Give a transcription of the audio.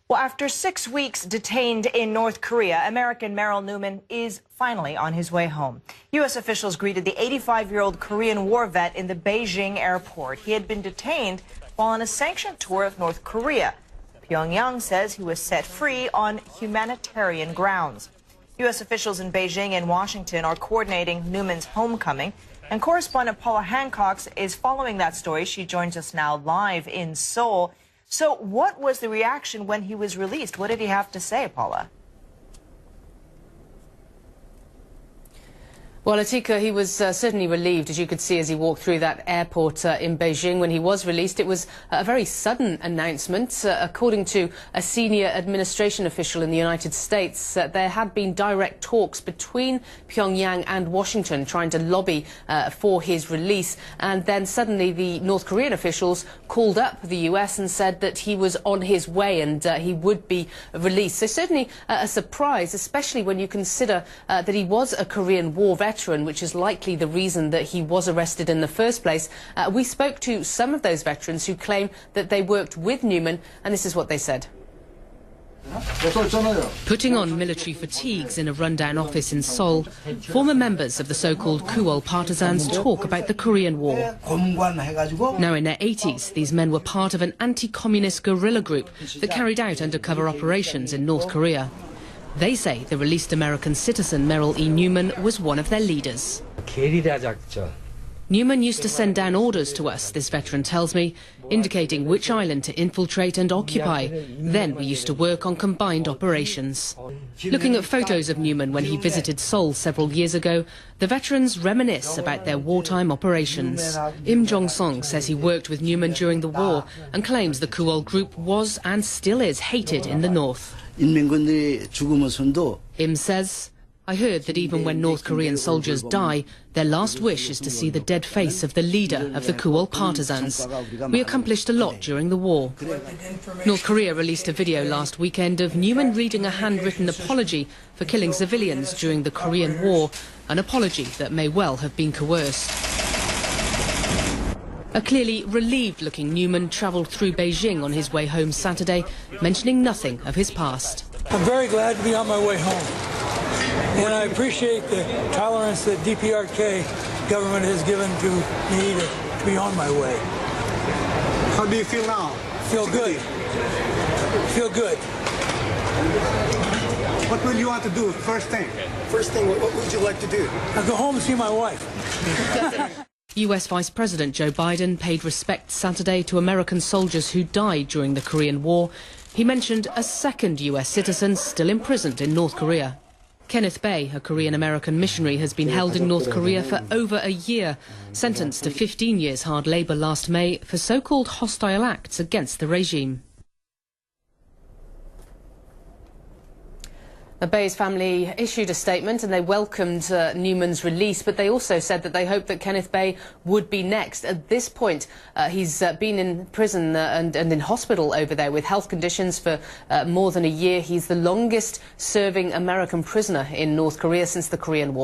Well, after 6 weeks detained in North Korea, American Merrill Newman is finally on his way home. U.S. officials greeted the 85-year-old Korean war vet in the Beijing airport. He had been detained while on a sanctioned tour of North Korea. Pyongyang says he was set free on humanitarian grounds. U.S. officials in Beijing and Washington are coordinating Newman's homecoming. And correspondent Paula Hancock is following that story. She joins us now live in Seoul. So what was the reaction when he was released? What did he have to say, Paula? Well, Atika, he was certainly relieved, as you could see as he walked through that airport in Beijing when he was released. It was a very sudden announcement. According to a senior administration official in the United States, there had been direct talks between Pyongyang and Washington trying to lobby for his release. And then suddenly the North Korean officials called up the US and said that he was on his way and he would be released. So certainly a surprise, especially when you consider that he was a Korean war veteran, which is likely the reason that he was arrested in the first place. We spoke to some of those veterans who claim that they worked with Newman, and this is what they said. Putting on military fatigues in a rundown office in Seoul, former members of the so-called Kuol partisans talk about the Korean War. Now in their 80s, these men were part of an anti-communist guerrilla group that carried out undercover operations in North Korea. They say the released American citizen Merrill E. Newman was one of their leaders. Newman used to send down orders to us, this veteran tells me, indicating which island to infiltrate and occupy. Then we used to work on combined operations. Looking at photos of Newman when he visited Seoul several years ago, the veterans reminisce about their wartime operations. Im Jong-song says he worked with Newman during the war and claims the Kuol group was and still is hated in the north. Im says, "I heard that even when North Korean soldiers die, their last wish is to see the dead face of the leader of the Kuol partisans. We accomplished a lot during the war." North Korea released a video last weekend of Newman reading a handwritten apology for killing civilians during the Korean War, an apology that may well have been coerced. A clearly relieved-looking Newman travelled through Beijing on his way home Saturday, mentioning nothing of his past. I'm very glad to be on my way home. And I appreciate the tolerance that DPRK government has given to me to be on my way. How do you feel now? Feel good. Feel good. What would you want to do first thing? First thing, what would you like to do? I'll go home and see my wife. US Vice President Joe Biden paid respect Saturday to American soldiers who died during the Korean War. He mentioned a second US citizen still imprisoned in North Korea. Kenneth Bae, a Korean-American missionary, has been held in North Korea for over a year, sentenced to 15 years hard labour last May for so-called hostile acts against the regime. The Bae's family issued a statement and they welcomed Newman's release, but they also said that they hoped that Kenneth Bae would be next. At this point, he's been in prison and in hospital over there with health conditions for more than a year. He's the longest-serving American prisoner in North Korea since the Korean War.